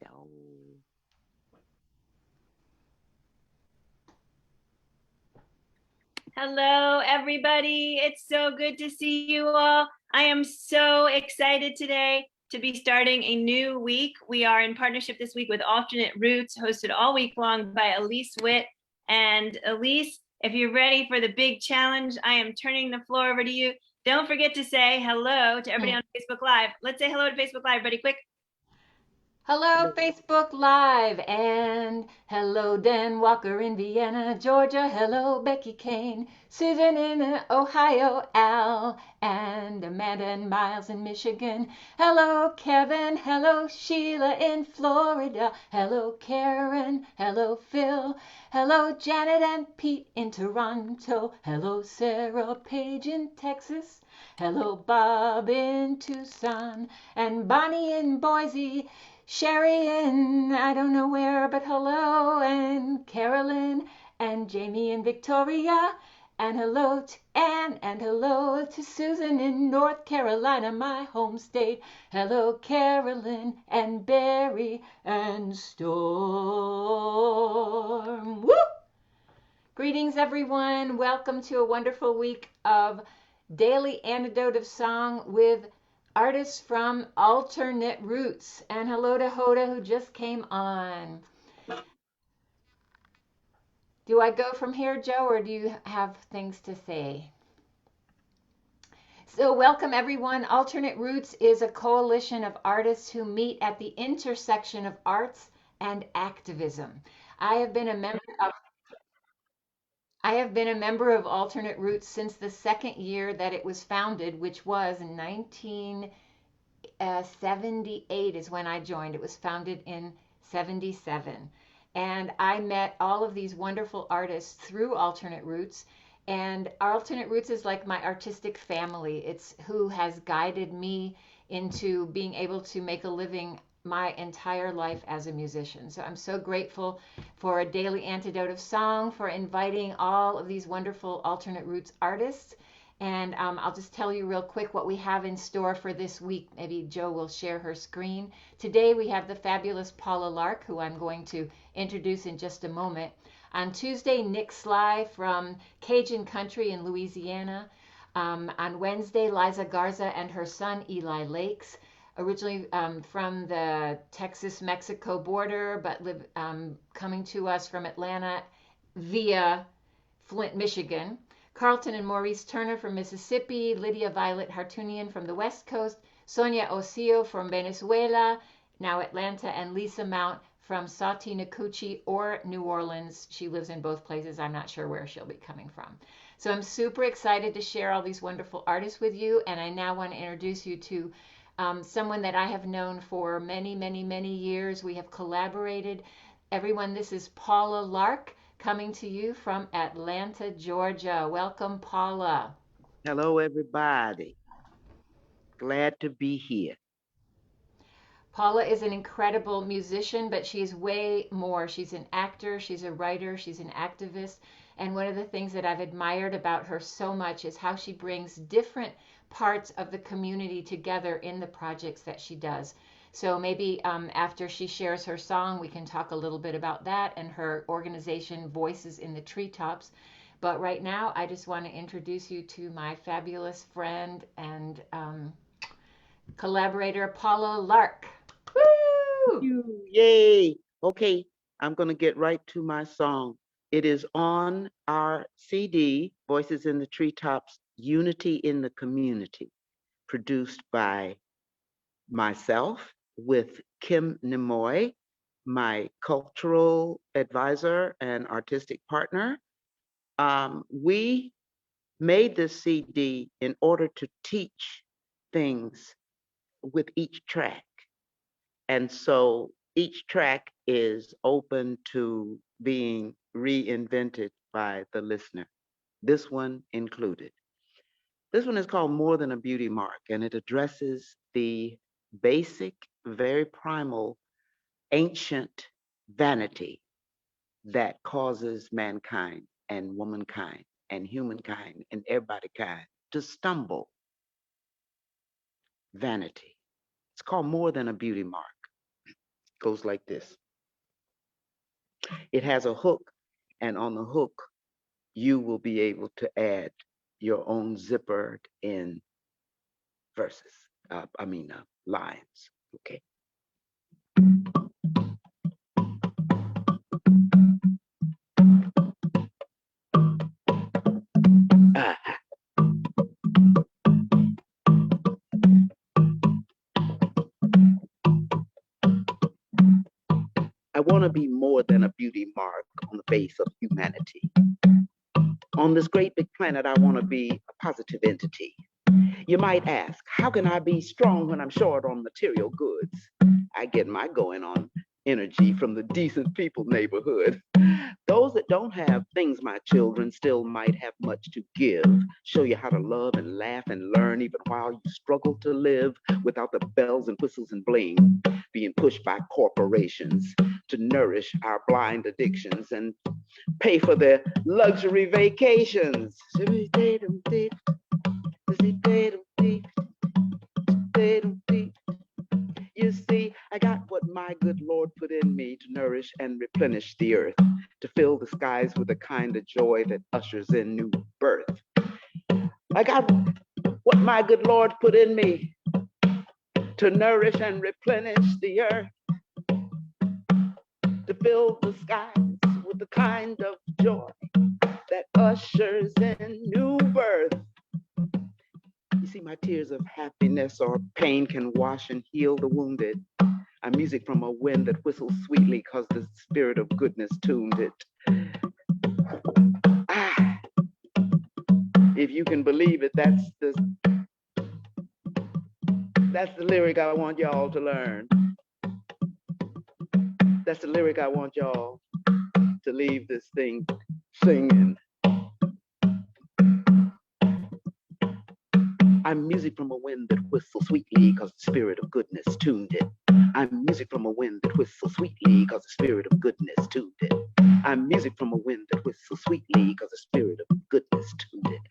go. Hello, everybody. It's so good to see you all. I am so excited today to be starting a new week. We are in partnership this week with Alternate Roots, hosted all week long by Elise Witt. And Elise, if you're ready for the big challenge, I am turning the floor over to you. Don't forget to say hello to everybody on Facebook Live. Let's say hello to Facebook Live, everybody, quick. Hello, Facebook Live, and hello, Dan Walker in Vienna, Georgia. Hello, Becky Kane, Susan in Ohio, Al, and Amanda and Miles in Michigan. Hello, Kevin. Hello, Sheila in Florida. Hello, Karen. Hello, Phil. Hello, Janet and Pete in Toronto. Hello, Sarah Page in Texas. Hello, Bob in Tucson, and Bonnie in Boise. Sherry and I don't know where, but hello, and Carolyn and Jamie and Victoria, and hello to Anne, and hello to Susan in North Carolina, my home state. Hello, Carolyn and Barry and Storm. Woo! Greetings, everyone. Welcome to a wonderful week of Daily Antidote of Song with artists from Alternate Roots. And hello to Hoda, who just came on. Do I go from here, Joe, or do you have things to say? So, welcome everyone. Alternate Roots is a coalition of artists who meet at the intersection of arts and activism. I have been a member of I have been a member of Alternate Roots since the second year that it was founded, which was in 1978 is when I joined. It was founded in 77. And I met all of these wonderful artists through Alternate Roots. And Alternate Roots is like my artistic family. It's who has guided me into being able to make a living my entire life as a musician. So I'm so grateful for a Daily Antidote of Song, for inviting all of these wonderful Alternate Roots artists. And I'll just tell you real quick what we have in store for this week. Maybe Joe will share her screen. Today we have the fabulous Paula Larke, who I'm going to introduce in just a moment. On Tuesday, Nick Sly from Cajun Country in Louisiana. On Wednesday, Liza Garza and her son Eli Lakes, originally from the Texas-Mexico border, but coming to us from Atlanta via Flint, Michigan. Carlton and Maurice Turner from Mississippi, Lydia Violet Hartunian from the West Coast, Sonia Ocio from Venezuela, now Atlanta, and Lisa Mount from Sati Nakuchi or New Orleans. She lives in both places. I'm not sure where she'll be coming from. So I'm super excited to share all these wonderful artists with you, and I now want to introduce you to someone that I have known for many, many, many years. We have collaborated. Everyone, this is Paula Larke coming to you from Atlanta, Georgia. Welcome, Paula. Hello, everybody. Glad to be here. Paula is an incredible musician, but she's way more. She's an actor, she's a writer, she's an activist. And one of the things that I've admired about her so much is how she brings different parts of the community together in the projects that she does. So maybe after she shares her song, we can talk a little bit about that and her organization, Voices in the Treetops. But right now, I just want to introduce you to my fabulous friend and collaborator, Paula Larke. Woo! Yay. Okay, I'm going to get right to my song. It is on our CD, Voices in the Treetops, Unity in the Community, produced by myself with Kim Nimoy, my cultural advisor and artistic partner. We made this CD in order to teach things with each track. And so each track is open to being reinvented by the listener, this one included. This one is called More Than a Beauty Mark, and it addresses the basic, very primal, ancient vanity that causes mankind and womankind and humankind and everybody kind to stumble. Vanity. It's called More Than a Beauty Mark. Goes like this. It has a hook, and on the hook, you will be able to add your own zippered in verses. Lines. Okay. Ah. I want to be more than a beauty mark on the face of humanity. On this great big planet, I want to be a positive entity. You might ask, how can I be strong when I'm short on material goods? I get my going on energy from the decent people neighborhood. Those that don't have things, my children, still might have much to give. Show you how to love and laugh and learn even while you struggle to live without the bells and whistles and bling, being pushed by corporations to nourish our blind addictions and pay for their luxury vacations. You see, I got what my good Lord put in me to nourish and replenish the earth, to fill the skies with a kind of joy that ushers in new birth. I got what my good Lord put in me to nourish and replenish the earth, to fill the skies with the kind of joy that ushers in new birth. You see, my tears of happiness or pain can wash and heal the wounded. I'm music from a wind that whistles sweetly cause the spirit of goodness tuned it. Ah, if you can believe it, that's the lyric I want y'all to learn. That's the lyric I want y'all to leave this thing singing. I'm music from a wind that whistles sweetly cause the spirit of goodness tuned it. I'm music from a wind that whistles sweetly cause the spirit of goodness tuned it. I'm music from a wind that whistles sweetly cause the spirit of goodness tuned it.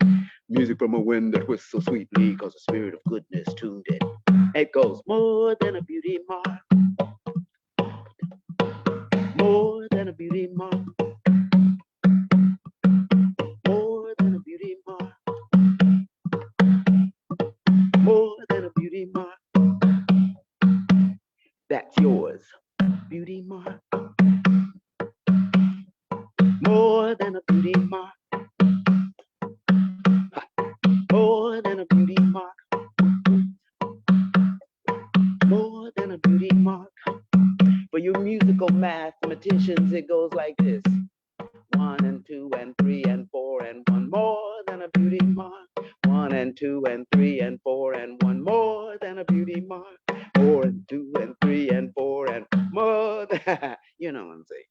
Music from a wind that whistles sweetly cause the spirit of goodness tuned it. It goes more than a beauty mark. More than a beauty mark. More than a beauty mark. More than a beauty mark. That's yours, beauty mark. More than a beauty mark. More than a beauty mark. More than a beauty mark. For you musical mathematicians, it goes like this. 1 and 2 and 3 and 4 and 1. More than a beauty mark. 1 and 2 and 3 and 4 and 1. More than a beauty mark. 4 and 2 and 3 and 4 and more than, you know what I'm saying.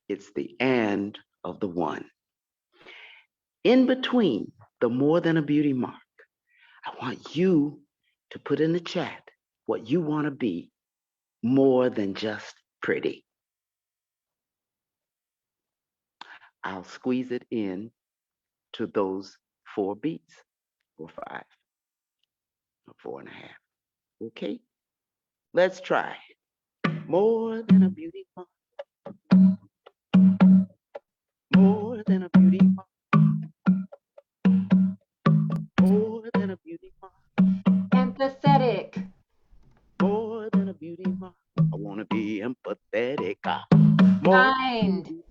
It's the and of the one. In between the more than a beauty mark, I want you to put in the chat what you want to be more than just pretty. I'll squeeze it in to those 4 beats, or 5, or 4.5. Okay? Let's try. More than a beauty mark. More than a beauty mark. More than a beauty mark. Empathetic. More than a beauty mark. I want to be empathetic. More kind.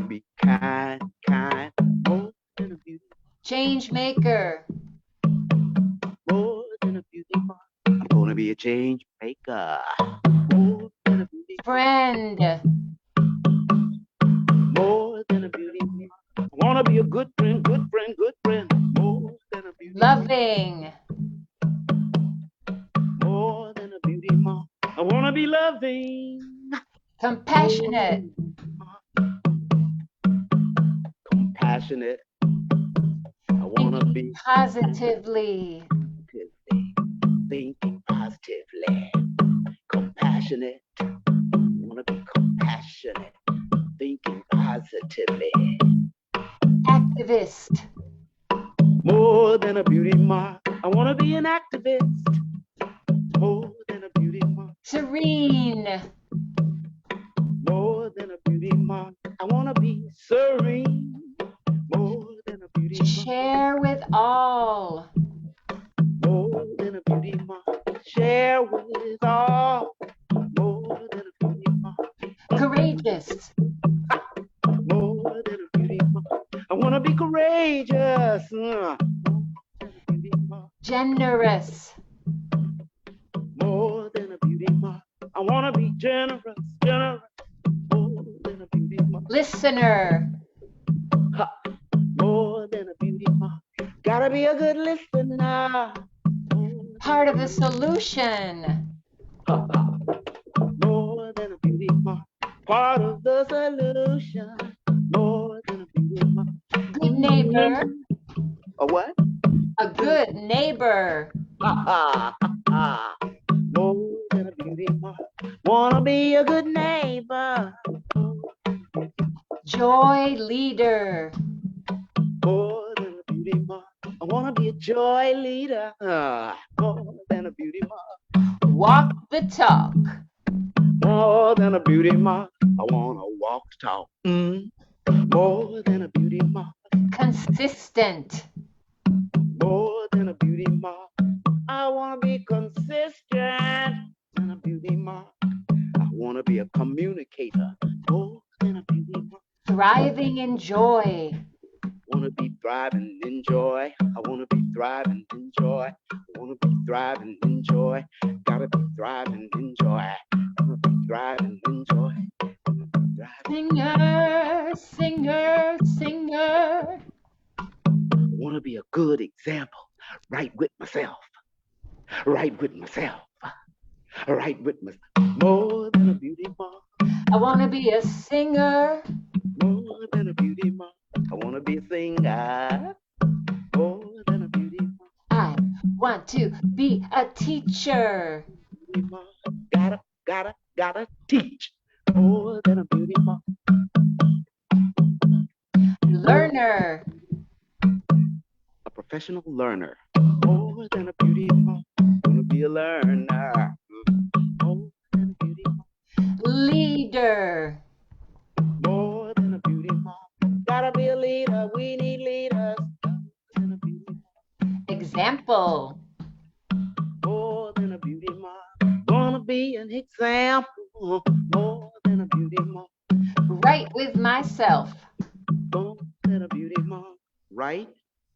Be kind. More than a beauty mark. Change maker. More than a beauty mark. I'm going to be a change maker. More than a beauty mark. Friend. More than a beauty mark. I want to be a good friend. More than a beauty Loving. mark. More than a beauty mark. I want to be loving. Compassionate. Compassionate. I want to be positively. Thinking positively. Compassionate. I want to be compassionate. Thinking positively. Activist. More than a beauty mark. I want to be an activist. More than a beauty mark. Serene. More than a beauty mark. I want to be serene. More than a beauty mark. Share with all. More than a beauty mark. Share with all. More than a beauty mark. Courageous. More than a beauty mark. I want to be courageous. Generous. More than a beauty mark. I want to be generous, generous. More than a beauty mark. Listener. Ha. More than a beauty mark. Gotta be a good listener. Part of the solution. Ha, ha. More than a beauty mark. Part of the solution. More than a beauty mark. Good neighbor. A what? A good neighbor. Ha, ha, ha. More than a beauty mark. Wanna be a good neighbor. Joy leader. More than a beauty mark. I wanna be a joy leader. More than a beauty mark. Walk the talk. More than a beauty mark. I wanna walk the talk. More than a beauty mark. Consistent. More than a beauty mark. I wanna be consistent. Than a beauty mark. I wanna be a communicator. More than a beauty mark. Thriving in joy. Wanna be thriving in joy. I wanna be thriving in joy. I wanna be thriving in joy. Gotta be thriving in joy. Wanna be thriving in joy. Singer, singer, singer. Wanna be a good example. Right with myself. Right with myself. Right with myself. More than a beauty mark. I want to be a singer. More than a beauty mark. I wanna be a singer. More than a beauty mark. I want to be a teacher. Beauty mark. Gotta teach. More than a beauty mark. Learner. A professional learner. More than a beauty mark. Wanna be a learner. More than a beauty mark. Leader. More than a beauty mark. Gotta be a leader. We need leaders. More than a beauty mark. Example. More than a beauty mark. Wanna be an example. More than a beauty mark. Right with myself. More than a beauty mark. Right?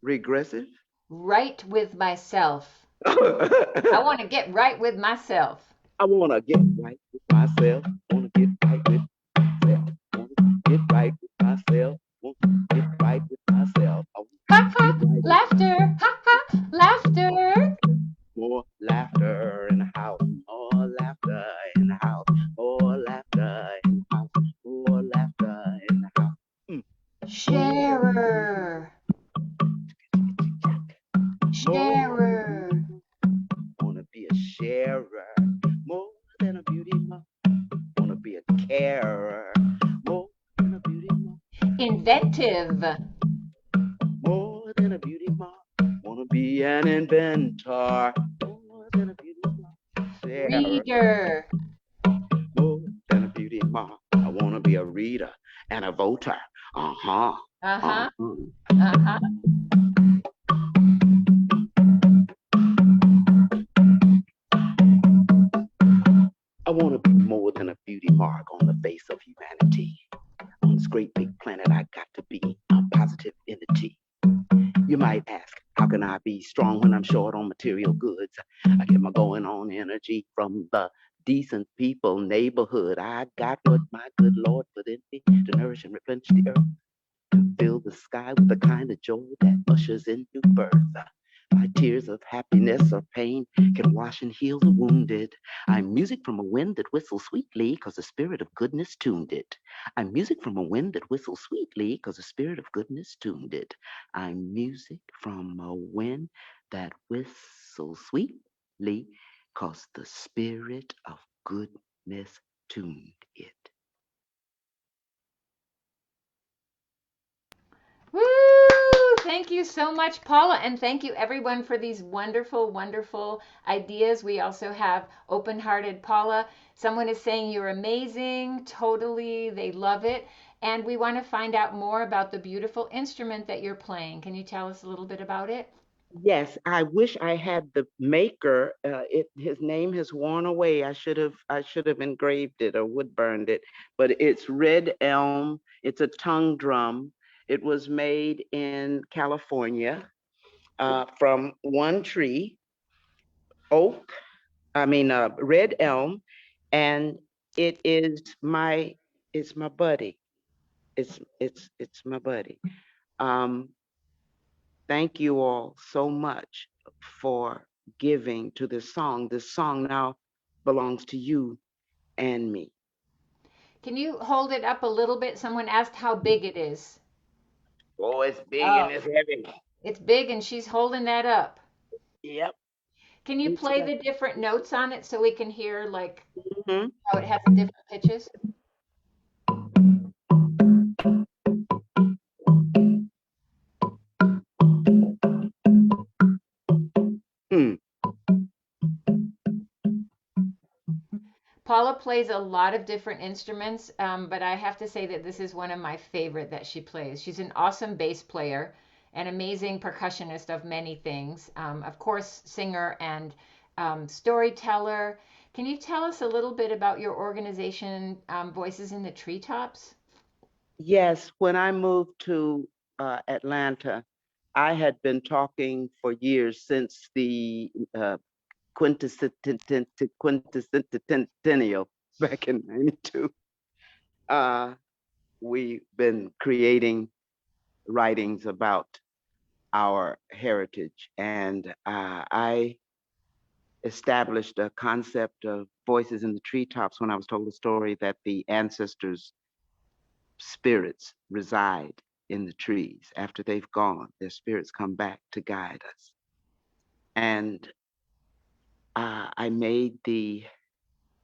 Regressive? Right with myself. I want to get right with myself. I wanna get right with myself. Wanna get right with myself. Wanna get right with myself. Wanna get right with myself. Ha ha! Laughter! Ha ha! Laughter! More laughter in the house. More laughter in the house. More laughter in the house. More laughter in the house. Sharer. Sharer. Wanna be a sharer. More than a beauty mark. Wanna be a carer. More than a beauty mark. Inventive. More than a beauty mark. Wanna be an inventor. More than a beauty mark. Reader. More than a beauty mark. I wanna be a reader and a voter. Uh-huh. Uh-huh. Uh-huh. Uh-huh. I wanna be more than a beauty mark on the face of humanity. On this great big planet, I got to be a positive entity. You might ask, how can I be strong when I'm short on material goods? I get my going on energy from the decent people neighborhood. I got what my good Lord put in me to nourish and replenish the earth, to fill the sky with the kind of joy that ushers in new birth. My tears of happiness or pain can wash and heal the wounded. I'm music from a wind that whistles sweetly, 'cause the spirit of goodness tuned it. I'm music from a wind that whistles sweetly, 'cause the spirit of goodness tuned it. I'm music from a wind that whistles sweetly, 'cause the spirit of goodness tuned it. Woo! Thank you so much, Paula. And thank you, everyone, for these wonderful, wonderful ideas. We also have Open Hearted Paula. Someone is saying you're amazing. Totally. They love it. And we want to find out more about the beautiful instrument that you're playing. Can you tell us a little bit about it? Yes, I wish I had the maker. His name has worn away. I should have engraved it or wood burned it. But it's red elm. It's a tongue drum. It was made in California from one tree, oak. Red elm, and it is my it's my buddy. It's my buddy. Um, Thank you all so much for giving to this song. This song now belongs to you and me. Can you hold it up a little bit? Someone asked how big it is. Oh, it's big and Oh, it's heavy. it's big and she's holding that up. Yep. Can you It's play got, the different notes on it so we can hear like hmm how it has the different pitches? hmm. Paula plays a lot of different instruments, but I have to say that this is one of my favorite that she plays. She's an awesome bass player, an amazing percussionist of many things, of course, singer and storyteller. Can you tell us a little bit about your organization, Voices in the Treetops? Yes, when I moved to Atlanta, I had been talking for years since the quinticentennial back in '92. Uh, we've been creating writings about our heritage. And I established a concept of voices in the treetops when I was told the story that the ancestors' spirits reside in the trees. After they've gone, their spirits come back to guide us. And I made the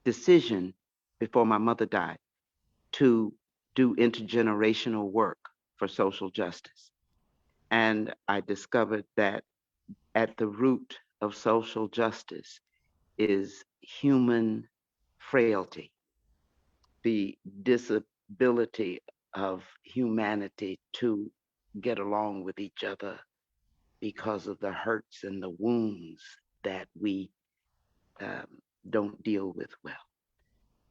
decision before my mother died to do intergenerational work for social justice. And I discovered that at the root of social justice is human frailty, the disability of humanity to get along with each other because of the hurts and the wounds that we um, don't deal with well.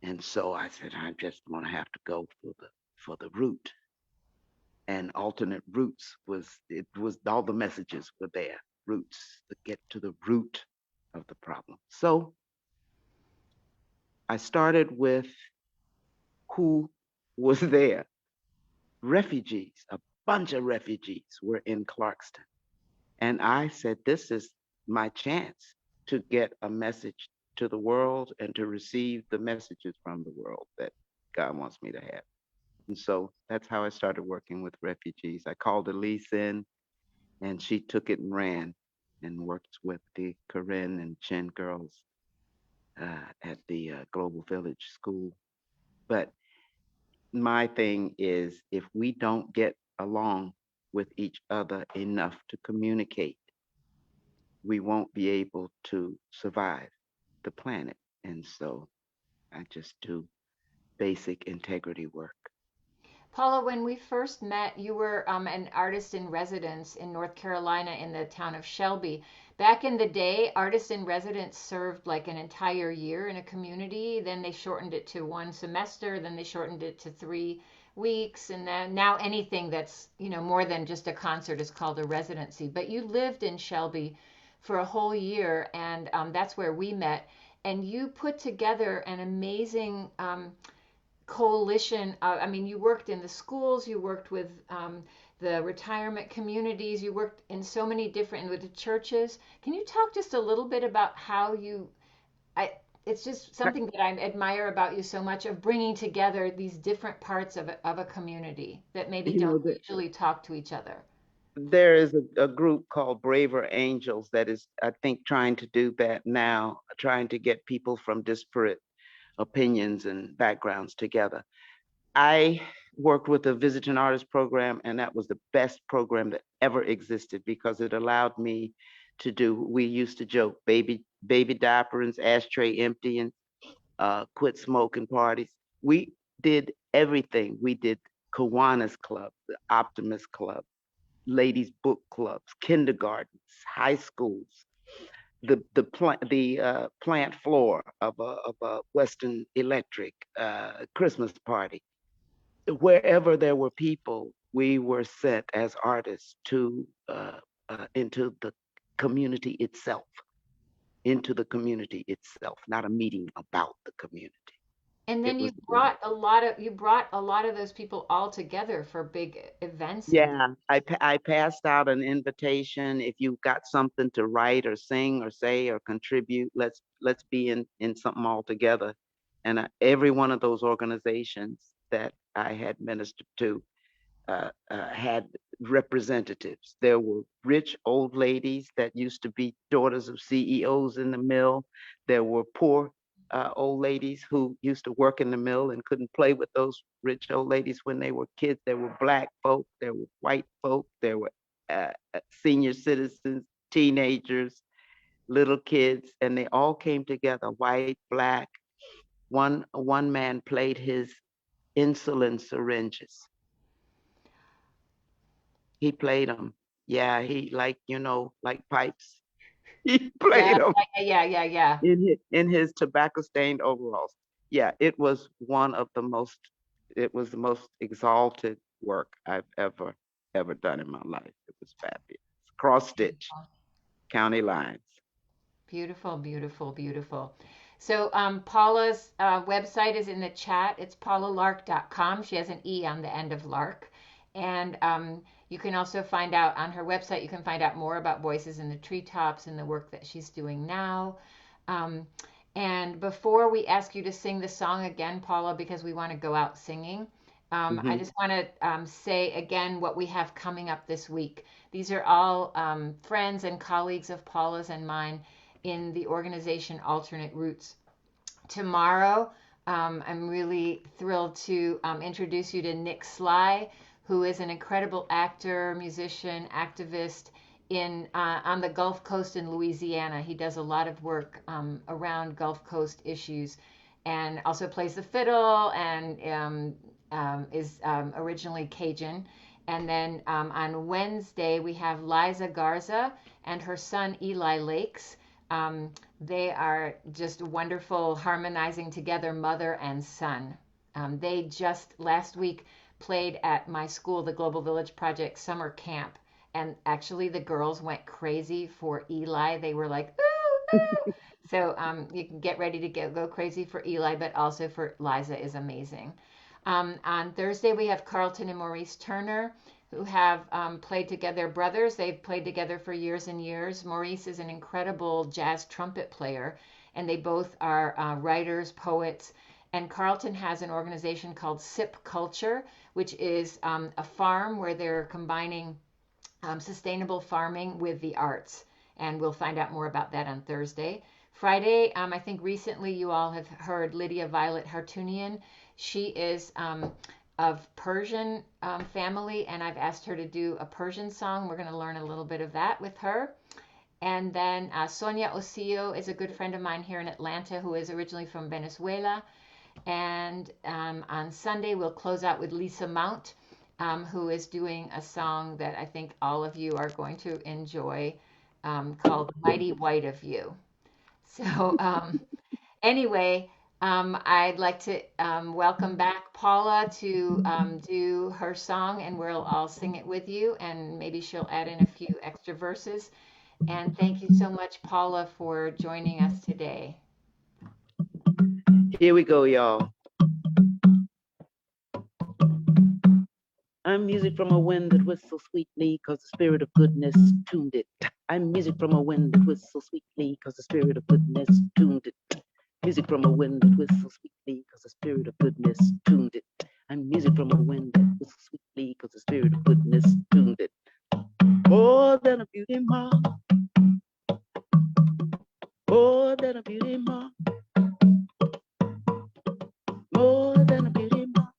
And so I said, I'm just going to have to go for the root. And alternate roots was all the messages were there, roots to get to the root of the problem. So I started with who was there. Refugees, a bunch of refugees were in Clarkston. And I said, this is my chance to get a message to the world and to receive the messages from the world that God wants me to have. And so that's how I started working with refugees. I called Elise in and she took it and ran and worked with the Corinne and Chin girls at the Global Village School. But my thing is if we don't get along with each other enough to communicate, we won't be able to survive the planet. And so I just do basic integrity work. Paula, when we first met, you were an artist in residence in North Carolina in the town of Shelby. Back in the day, artists in residence served like an entire year in a community. Then they shortened it to one semester. Then they shortened it to 3 weeks. And then now anything that's, more than just a concert is called a residency. But you lived in Shelby for a whole year, and that's where we met. And you put together an amazing coalition. I mean, you worked in the schools, you worked with the retirement communities, you worked in so many different with the churches. Can you talk just a little bit about how you? It's just something that I admire about you so much of bringing together these different parts of a community that maybe You don't know, that usually talk to each other. there is a group called Braver Angels that is, I think, trying to do that now, trying to get people from disparate opinions and backgrounds together. I worked with a visiting artist program, and that was the best program that ever existed because it allowed me to do, we used to joke, baby diapers, ashtray emptying, quit smoking parties. We did everything. We did Kiwanis Club, the Optimist Club, ladies book clubs, kindergartens, high schools, the plant floor of a Western Electric Christmas party. Wherever there were people, we were sent as artists to into the community itself, not a meeting about the community. And It then was you brought a lot of those people all together for big events and Yeah, I passed out an invitation. If you got something to write or sing or say or contribute, let's be in something all together. And every one of those organizations that I had ministered to had representatives. There were rich old ladies that used to be daughters of CEOs in the mill. There were poor old ladies who used to work in the mill and couldn't play with those rich old ladies when they were kids. There were black folk, there were white folk, there were senior citizens, teenagers, little kids, and they all came together, white, black. One man played his insulin syringes. He played them. Yeah, he like, like pipes. He yeah, played them yeah. in his tobacco stained overalls. Yeah, it was the most exalted work I've ever done in my life. It was fabulous. Cross stitch, county lines. Beautiful, beautiful, beautiful. So Paula's website is in the chat. It's paulalarke.com. She has an E on the end of Lark. And you can also find out on her website, you can find out more about Voices in the Treetops and the work that she's doing now. Um, and before we ask you to sing the song again, Paula, because we want to go out singing, I Hmm. just want to say again what we have coming up this week. These are all friends and colleagues of Paula's and mine in the organization Alternate Roots. Tomorrow, I'm really thrilled to introduce you to Nick Sly, who is an incredible actor, musician, activist in on the Gulf Coast in Louisiana. He does a lot of work around Gulf Coast issues, and also plays the fiddle and is originally Cajun. And then on Wednesday, we have Liza Garza and her son Eli Lakes. They are just wonderful, harmonizing together, mother and son. They just last week played at my school, the Global Village Project summer camp. And actually, the girls went crazy for Eli. They were like, ooh, ooh. So you can get ready to go crazy for Eli, but also for Liza is amazing. On Thursday, we have Carlton and Maurice Turner, who have played together, brothers. They've played together for years and years. Maurice is an incredible jazz trumpet player, and they both are writers, poets. And Carlton has an organization called Sip Culture, which is a farm where they're combining sustainable farming with the arts. And we'll find out more about that on Thursday. Friday, I think recently you all have heard Lydia Violet Hartunian. She is of Persian family, and I've asked her to do a Persian song. We're going to learn a little bit of that with her. And then Sonia Osillo is a good friend of mine here in Atlanta who is originally from Venezuela. And on Sunday, we'll close out with Lisa Mount, who is doing a song that I think all of you are going to enjoy called Mighty White of You. So, anyway, I'd like to welcome back Paula to do her song, and we'll all sing it with you, and maybe she'll add in a few extra verses. And thank you so much, Paula, for joining us today. Here we go, y'all. I'm music from a wind that whistles sweetly, cause the spirit of goodness tuned it. I'm music from a wind that whistles sweetly, cause the spirit of goodness tuned it. Music from a wind that whistles sweetly, cause the spirit of goodness tuned it. I'm music from a wind that whistles sweetly, cause the spirit of goodness tuned it. More than a beauty mark, more than a beauty mark, more than a beauty mark.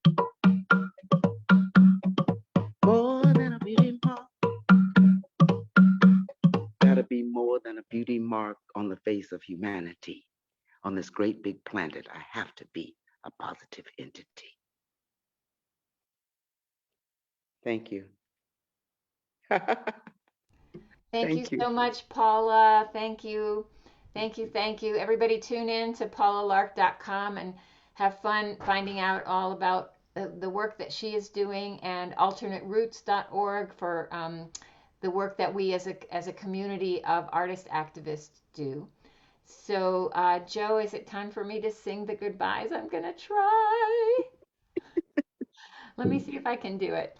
place of humanity on this great big planet, I have to be a positive entity. Thank you. Thank you Thank you. so much, Paula. Thank you. Thank you. Thank you. Everybody tune in to paulalarke.com and have fun finding out all about the work that she is doing, and alternateroots.org for the work that we as a community of artist activists do. So, Joe, is it time for me to sing the goodbyes? I'm going to try. Let me see if I can do it.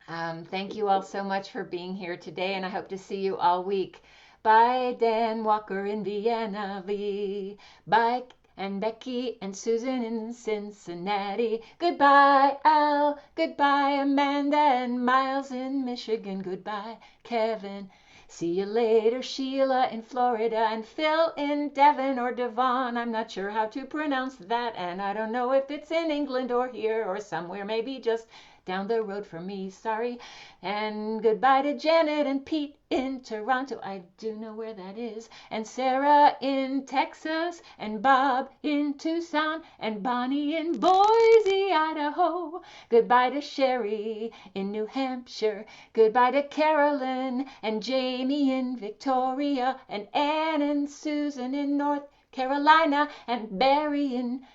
Thank you all so much for being here today, and I hope to see you all week. Bye, Dan Walker in Vienna, Lee. Bye, and Becky and Susan in Cincinnati. Goodbye, Al. Goodbye, Amanda and Miles in Michigan. Goodbye, Kevin. See you later, Sheila in Florida, and Phil in Devon or Devon. I'm not sure how to pronounce that, and I don't know if it's in England or here or somewhere, maybe just down the road from me, sorry. And goodbye to Janet and Pete in Toronto, I do know where that is, and Sarah in Texas, and Bob in Tucson, and Bonnie in Boise, Idaho. Goodbye to Sherry in New Hampshire. Goodbye to Carolyn and Jamie in Victoria, and Ann and Susan in North Carolina, and Barry in,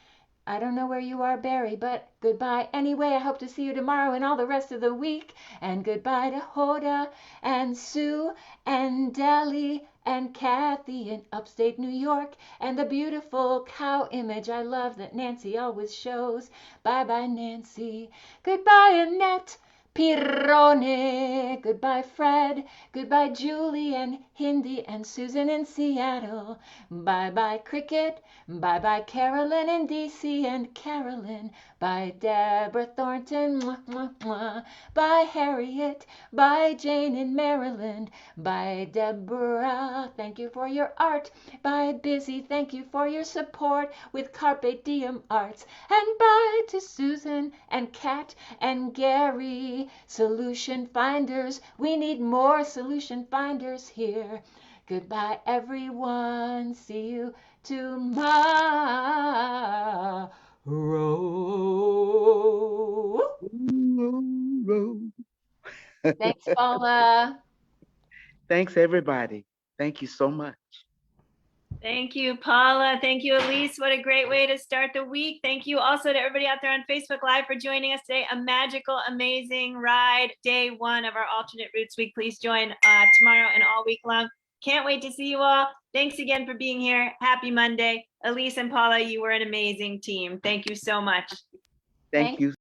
I don't know where you are, Barry, but goodbye anyway. I hope to see you tomorrow and all the rest of the week. And goodbye to Hoda and Sue and Deli and Kathy in upstate New York, and the beautiful cow image I love that Nancy always shows. Bye-bye, Nancy. Goodbye, Annette. Pirone. Goodbye, Fred. Goodbye, Julie and Hindi and Susan in Seattle. Bye-bye, Cricket. Bye-bye, Carolyn in DC and Carolyn. Bye, Deborah Thornton. Mwah, mwah, mwah. Bye, Harriet. Bye, Jane in Maryland. Bye, Deborah. Thank you for your art. Bye, Busy. Thank you for your support with Carpe Diem Arts. And bye to Susan and Kat and Gary. Solution finders. We need more solution finders here. Goodbye, everyone. See you tomorrow. Thanks, Paula. Thanks, everybody. Thank you so much. Thank you, Paula. Thank you, Elise. What a great way to start the week. Thank you also to everybody out there on Facebook Live for joining us today. A magical, amazing ride, day one of our Alternate Roots Week. Please join tomorrow and all week long. Can't wait to see you all. Thanks again for being here. Happy Monday. Elise and Paula, you were an amazing team. Thank you so much. Thank you.